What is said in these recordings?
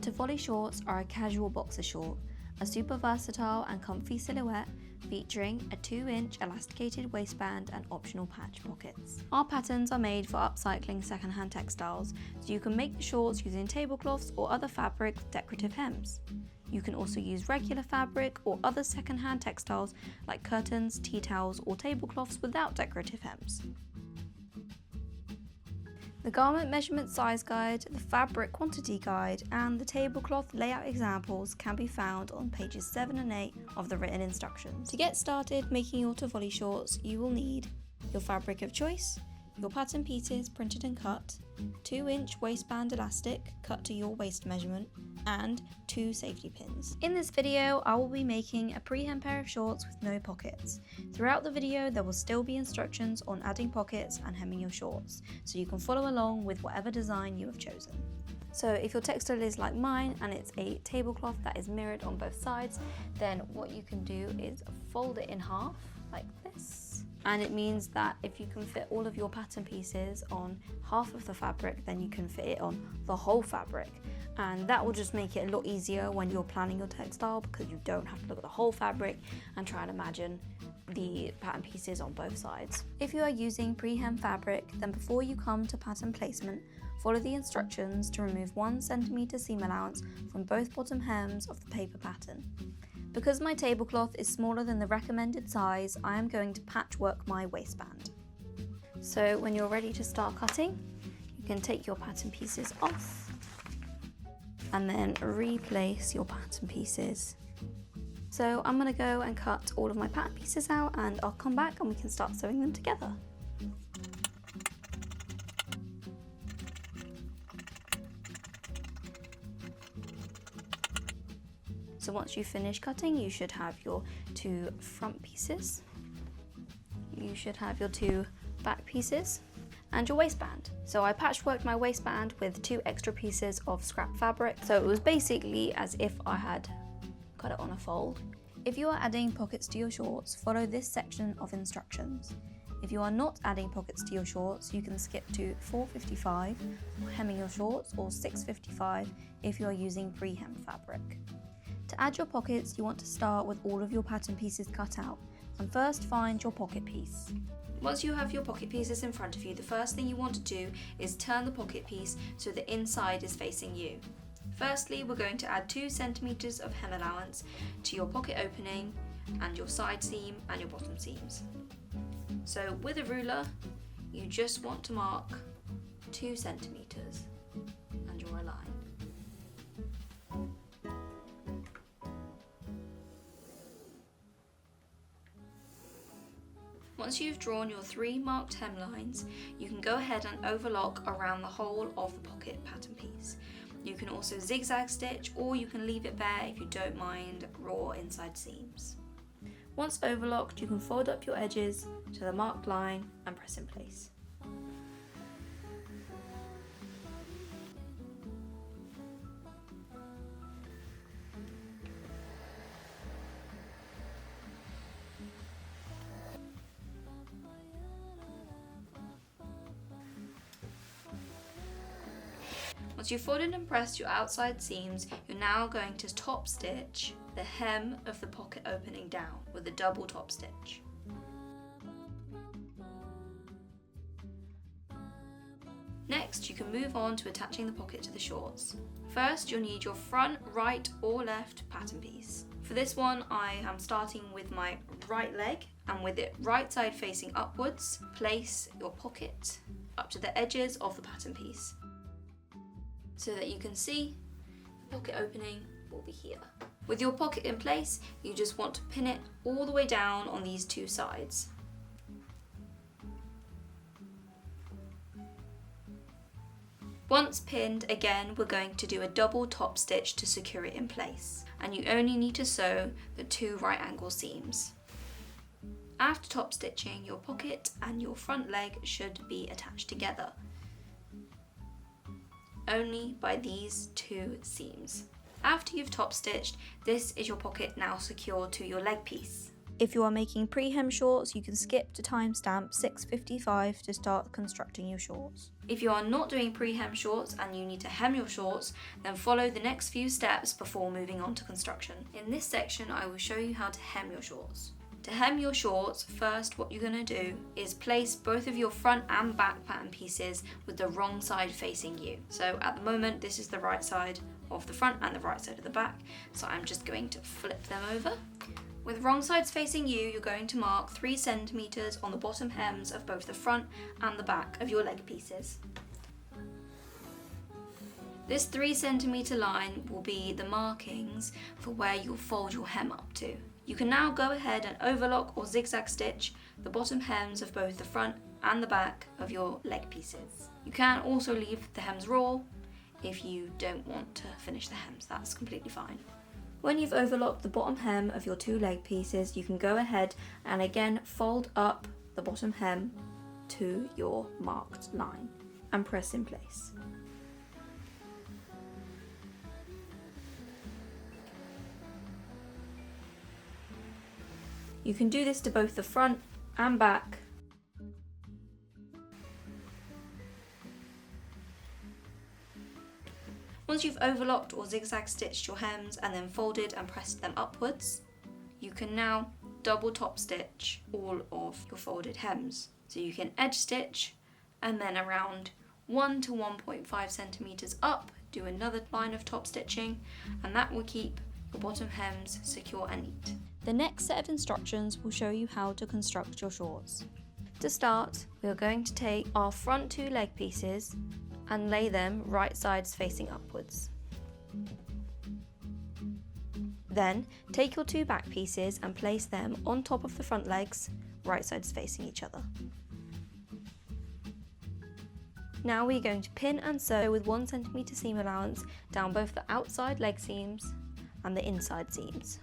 Tivoli shorts are a casual boxer short, a super versatile and comfy silhouette featuring a 2-inch elasticated waistband and optional patch pockets. Our patterns are made for upcycling secondhand textiles, so you can make the shorts using tablecloths or other fabric with decorative hems. You can also use regular fabric or other secondhand textiles like curtains, tea towels or tablecloths without decorative hems. The garment measurement size guide, the fabric quantity guide, and the tablecloth layout examples can be found on pages 7 and 8 of the written instructions. To get started making your Tivoli shorts, you will need your fabric of choice, your pattern pieces printed and cut, 2-inch waistband elastic cut to your waist measurement, and 2 safety pins. In this video, I will be making a pre-hem pair of shorts with no pockets. Throughout the video, there will still be instructions on adding pockets and hemming your shorts, so you can follow along with whatever design you have chosen. So if your textile is like mine and it's a tablecloth that is mirrored on both sides, then what you can do is fold it in half like this. And it means that if you can fit all of your pattern pieces on half of the fabric, then you can fit it on the whole fabric. And that will just make it a lot easier when you're planning your textile, because you don't have to look at the whole fabric and try and imagine the pattern pieces on both sides. If you are using pre-hem fabric, then before you come to pattern placement, follow the instructions to remove 1 centimeter seam allowance from both bottom hems of the paper pattern. Because my tablecloth is smaller than the recommended size, I am going to patchwork my waistband. So when you're ready to start cutting, you can take your pattern pieces off and then replace your pattern pieces. So I'm going to go and cut all of my pattern pieces out, and I'll come back and we can start sewing them together. So once you finish cutting, you should have your 2 front pieces, you should have your 2 back pieces, and your waistband. So I patchworked my waistband with 2 extra pieces of scrap fabric, so it was basically as if I had cut it on a fold. If you are adding pockets to your shorts, follow this section of instructions. If you are not adding pockets to your shorts, you can skip to 4:55 for hemming your shorts, or 6:55 if you are using pre-hem fabric. To add your pockets, you want to start with all of your pattern pieces cut out, and first find your pocket piece. Once you have your pocket pieces in front of you, the first thing you want to do is turn the pocket piece so the inside is facing you. Firstly, we're going to add 2 centimeters of hem allowance to your pocket opening and your side seam and your bottom seams. So with a ruler, you just want to mark 2 centimeters and draw a line. Once you've drawn your 3 marked hem lines, you can go ahead and overlock around the whole of the pocket pattern piece. You can also zigzag stitch, or you can leave it bare if you don't mind raw inside seams. Once overlocked, you can fold up your edges to the marked line and press in place. Once you've folded and pressed your outside seams, you're now going to top stitch the hem of the pocket opening down with a double top stitch. Next, you can move on to attaching the pocket to the shorts. First, you'll need your front, right or left pattern piece. For this one, I am starting with my right leg, and with it right side facing upwards, place your pocket up to the edges of the pattern piece, so that you can see the pocket opening will be here. With your pocket in place, you just want to pin it all the way down on these 2 sides. Once pinned, again, we're going to do a double top stitch to secure it in place, and you only need to sew the 2 right angle seams. After top stitching, your pocket and your front leg should be attached together, only by these 2 seams. After you've top stitched, this is your pocket now secured to your leg piece. If you are making pre-hem shorts, you can skip to timestamp 6:55 to start constructing your shorts. If you are not doing pre-hem shorts and you need to hem your shorts, then follow the next few steps before moving on to construction. In this section, I will show you how to hem your shorts. To hem your shorts, first what you're going to do is place both of your front and back pattern pieces with the wrong side facing you. So at the moment, this is the right side of the front and the right side of the back, so I'm just going to flip them over. With wrong sides facing you, you're going to mark 3 centimeters on the bottom hems of both the front and the back of your leg pieces. This 3 centimeter line will be the markings for where you'll fold your hem up to. You can now go ahead and overlock or zigzag stitch the bottom hems of both the front and the back of your leg pieces. You can also leave the hems raw if you don't want to finish the hems, that's completely fine. When you've overlocked the bottom hem of your 2 leg pieces, you can go ahead and again fold up the bottom hem to your marked line and press in place. You can do this to both the front and back. Once you've overlocked or zigzag stitched your hems and then folded and pressed them upwards, you can now double top stitch all of your folded hems. So you can edge stitch and then around 1 to 1.5 centimeters up, do another line of top stitching, and that will keep your bottom hems secure and neat. The next set of instructions will show you how to construct your shorts. To start, we are going to take our front 2 leg pieces and lay them right sides facing upwards. Then take your 2 back pieces and place them on top of the front legs, right sides facing each other. Now we're going to pin and sew with 1 centimeter seam allowance down both the outside leg seams and the inside seams.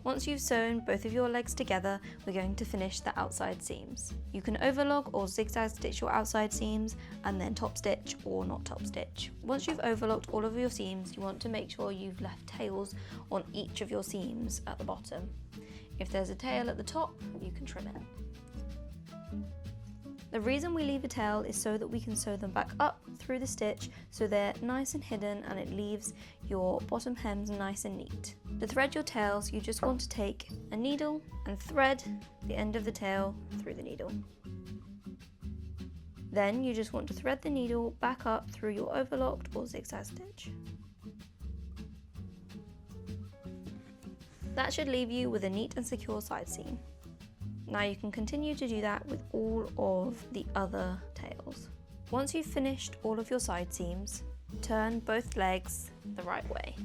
Once you've sewn both of your legs together, we're going to finish the outside seams. You can overlock or zigzag stitch your outside seams and then top stitch or not top stitch. Once you've overlocked all of your seams, you want to make sure you've left tails on each of your seams at the bottom. If there's a tail at the top, you can trim it. The reason we leave a tail is so that we can sew them back up through the stitch so they're nice and hidden and it leaves your bottom hems nice and neat. To thread your tails, you just want to take a needle and thread the end of the tail through the needle. Then you just want to thread the needle back up through your overlocked or zigzag stitch. That should leave you with a neat and secure side seam. Now you can continue to do that with all of the other tails. Once you've finished all of your side seams, turn both legs the right way.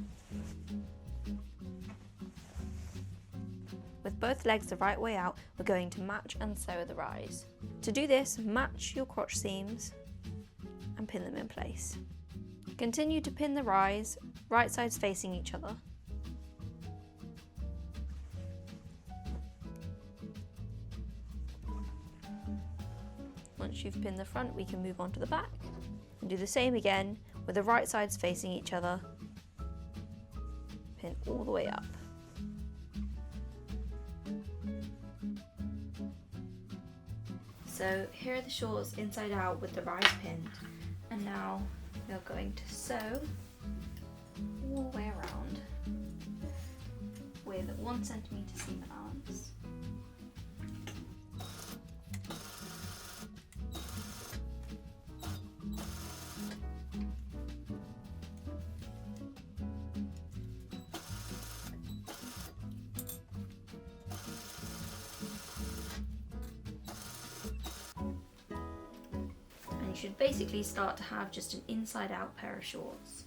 With both legs the right way out, we're going to match and sew the rise. To do this, match your crotch seams and pin them in place. Continue to pin the rise, right sides facing each other. Once you've pinned the front, we can move on to the back and do the same again with the right sides facing each other. Pin all the way up. So here are the shorts inside out with the rise pinned, and now we are going to sew all the way around with 1 centimeter seam allowance. You should basically start to have just an inside out pair of shorts.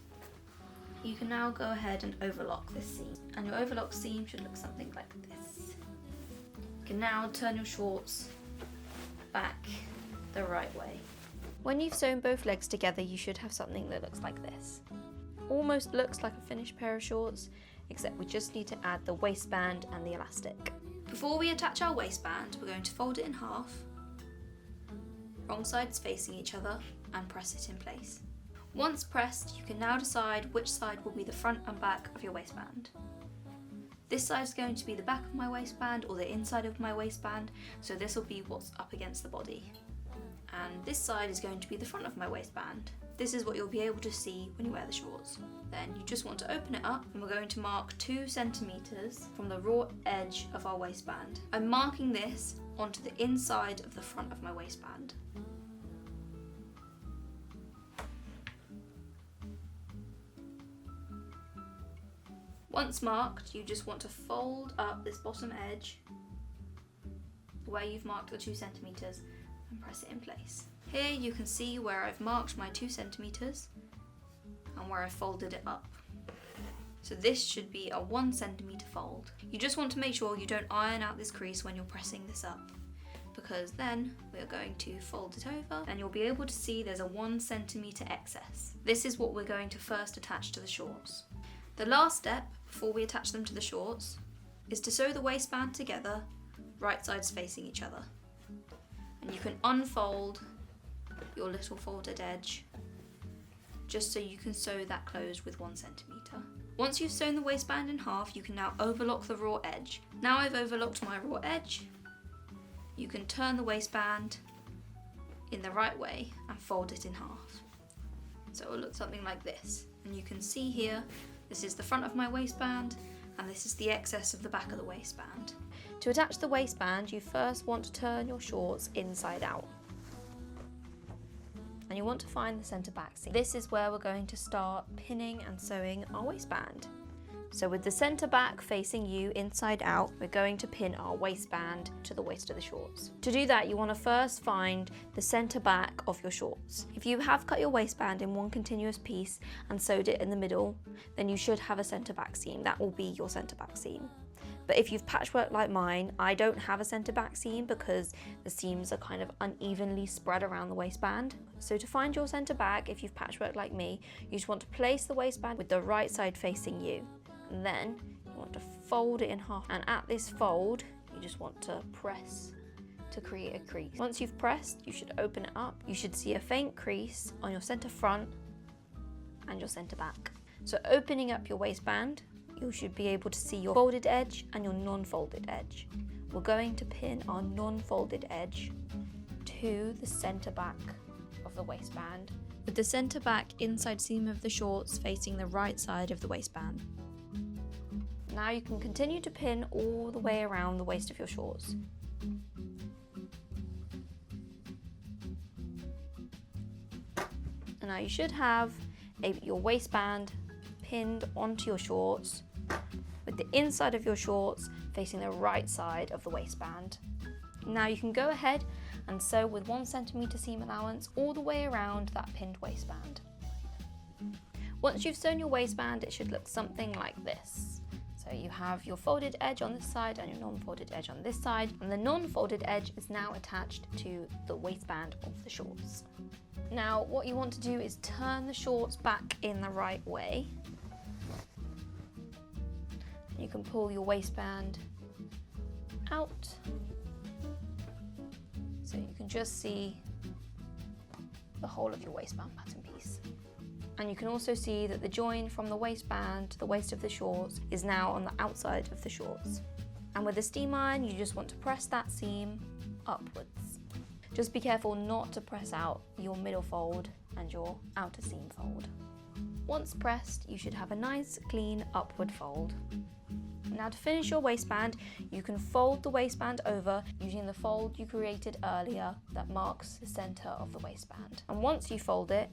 You can now go ahead and overlock this seam, and your overlock seam should look something like this. You can now turn your shorts back the right way. When you've sewn both legs together, you should have something that looks like this. almost looks like a finished pair of shorts, except we just need to add the waistband and the elastic. Before we attach our waistband, we're going to fold it in half, wrong sides facing each other, and press it in place. Once pressed, you can now decide which side will be the front and back of your waistband. This side is going to be the back of my waistband or the inside of my waistband, so this will be what's up against the body. And this side is going to be the front of my waistband. This is what you'll be able to see when you wear the shorts. Then you just want to open it up, and we're going to mark 2 centimeters from the raw edge of our waistband. I'm marking this onto the inside of the front of my waistband. Once marked, you just want to fold up this bottom edge where you've marked the 2 centimeters and press it in place. Here you can see where I've marked my 2 centimeters and where I folded it up. So this should be a 1 centimeter fold. You just want to make sure you don't iron out this crease when you're pressing this up, because then we're going to fold it over and you'll be able to see there's a 1 centimeter excess. This is what we're going to first attach to the shorts. The last step before we attach them to the shorts is to sew the waistband together, right sides facing each other. And you can unfold your little folded edge just so you can sew that closed with 1 centimeter. Once you've sewn the waistband in half, you can now overlock the raw edge. Now I've overlocked my raw edge, you can turn the waistband in the right way and fold it in half. So it will look something like this. And you can see here, this is the front of my waistband and this is the excess of the back of the waistband. To attach the waistband, you first want to turn your shorts inside out. And you want to find the centre back seam. This is where we're going to start pinning and sewing our waistband. So with the centre back facing you inside out, we're going to pin our waistband to the waist of the shorts. To do that, you want to first find the centre back of your shorts. If you have cut your waistband in one continuous piece and sewed it in the middle, then you should have a centre back seam. That will be your centre back seam. But if you've patchworked like mine, I don't have a centre back seam because the seams are kind of unevenly spread around the waistband. So to find your centre back, if you've patchworked like me, you just want to place the waistband with the right side facing you. And then you want to fold it in half. And at this fold, you just want to press to create a crease. Once you've pressed, you should open it up. You should see a faint crease on your centre front and your centre back. So opening up your waistband, you should be able to see your folded edge and your non-folded edge. We're going to pin our non-folded edge to the centre back of the waistband, with the centre back inside seam of the shorts facing the right side of the waistband. Now you can continue to pin all the way around the waist of your shorts. And now you should have your waistband pinned onto your shorts with the inside of your shorts facing the right side of the waistband. Now you can go ahead and sew with 1 centimeter seam allowance all the way around that pinned waistband. Once you've sewn your waistband, it should look something like this. So you have your folded edge on this side and your non-folded edge on this side, and the non-folded edge is now attached to the waistband of the shorts. Now what you want to do is turn the shorts back in the right way. You can pull your waistband out so you can just see the whole of your waistband pattern piece. And you can also see that the join from the waistband to the waist of the shorts is now on the outside of the shorts. And with a steam iron, you just want to press that seam upwards. Just be careful not to press out your middle fold and your outer seam fold. Once pressed, you should have a nice clean upward fold. Now to finish your waistband, you can fold the waistband over using the fold you created earlier that marks the centre of the waistband. And once you fold it,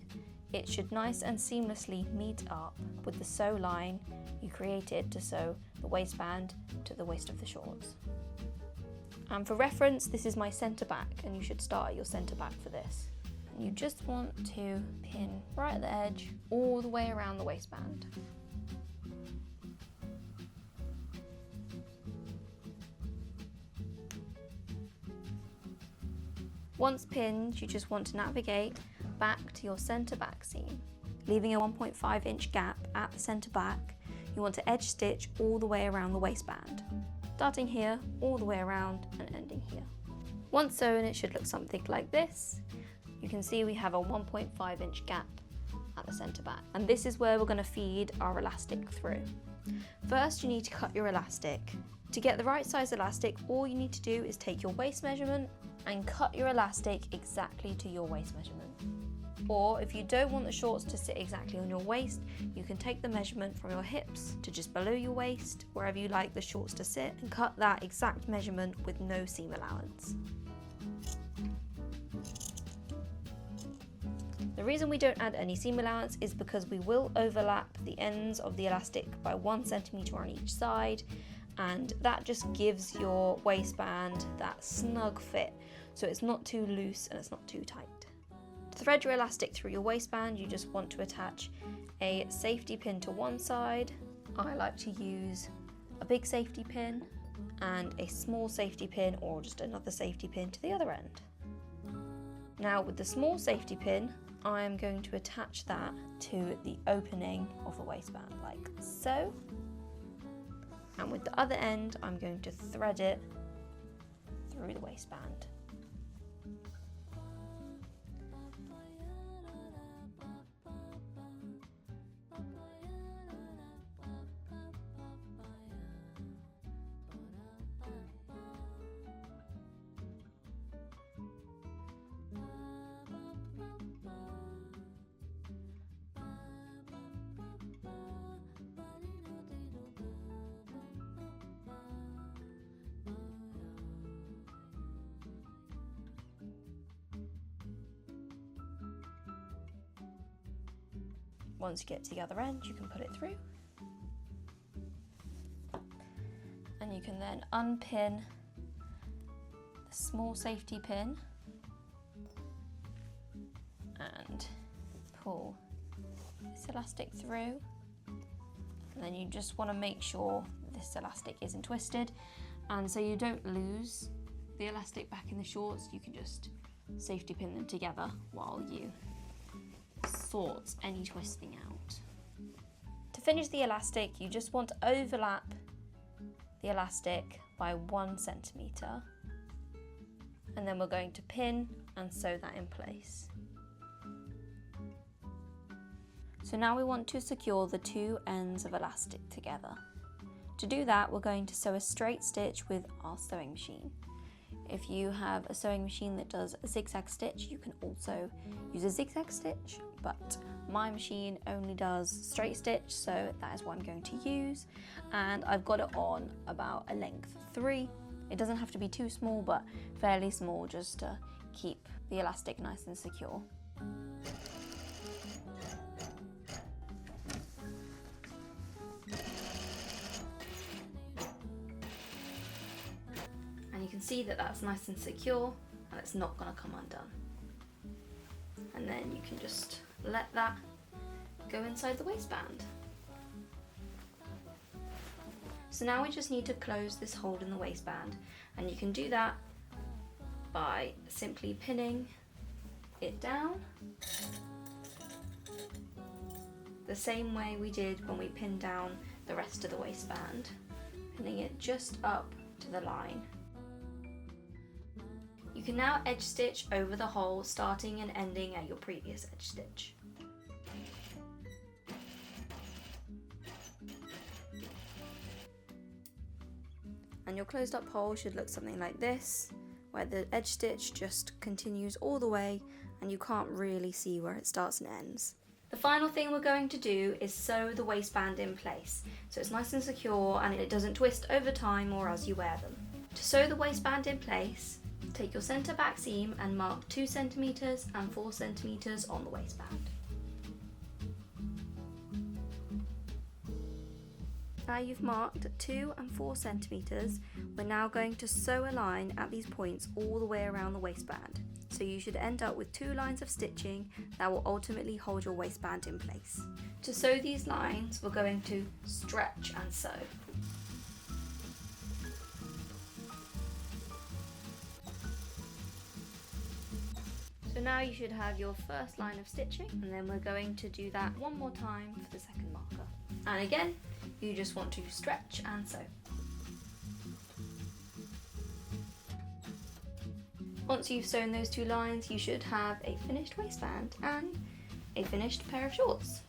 it should nice and seamlessly meet up with the sew line you created to sew the waistband to the waist of the shorts. And for reference, this is my centre back, and you should start at your centre back for this. And you just want to pin right at the edge all the way around the waistband. Once pinned, you just want to navigate back to your centre back seam. leaving a 1.5 inch gap at the centre back. You want to edge stitch all the way around the waistband, starting here all the way around and ending here. Once sewn, it should look something like this. You can see we have a 1.5 inch gap at the centre back, and this is where we're going to feed our elastic through. First, you need to cut your elastic. To get the right size elastic, all you need to do is take your waist measurement and cut your elastic exactly to your waist measurement. Or if you don't want the shorts to sit exactly on your waist, you can take the measurement from your hips to just below your waist, wherever you like the shorts to sit, and cut that exact measurement with no seam allowance. The reason we don't add any seam allowance is because we will overlap the ends of the elastic by 1 centimetre on each side, and that just gives your waistband that snug fit, so it's not too loose and it's not too tight. To thread your elastic through your waistband, you just want to attach a safety pin to one side. I like to use a big safety pin and a small safety pin, or just another safety pin to the other end. Now with the small safety pin, I am going to attach that to the opening of the waistband like so. And with the other end, I'm going to thread it through the waistband. Once you get to the other end, you can put it through. And you can then unpin the small safety pin and pull this elastic through. And then you just want to make sure this elastic isn't twisted, and so you don't lose the elastic back in the shorts, you can just safety pin them together while you sort any twisting out. To finish the elastic, you just want to overlap the elastic by 1 centimetre, and then we're going to pin and sew that in place. So now we want to secure the two ends of elastic together. To do that, we're going to sew a straight stitch with our sewing machine. If you have a sewing machine that does a zigzag stitch, you can also use a zigzag stitch, but my machine only does straight stitch, so that is what I'm going to use. And I've got it on about a length 3. It doesn't have to be too small, but fairly small, just to keep the elastic nice and secure. And you can see that that's nice and secure, and it's not going to come undone. And then you can just let that go inside the waistband. So now we just need to close this hole in the waistband, and you can do that by simply pinning it down the same way we did when we pinned down the rest of the waistband, pinning it just up to the line. You can now edge stitch over the hole, starting and ending at your previous edge stitch. And your closed up hole should look something like this, where the edge stitch just continues all the way and you can't really see where it starts and ends. The final thing we're going to do is sew the waistband in place, so it's nice and secure and it doesn't twist over time or as you wear them. To sew the waistband in place, take your centre back seam and mark 2 centimetres and 4 centimetres on the waistband. Now you've marked 2 and 4 centimetres, we're now going to sew a line at these points all the way around the waistband. So you should end up with 2 lines of stitching that will ultimately hold your waistband in place. To sew these lines, we're going to stretch and sew. So So now you should have your first line of stitching, and then we're going to do that one more time for the second marker. And again, you just want to stretch and sew. Once you've sewn those 2 lines, you should have a finished waistband and a finished pair of shorts.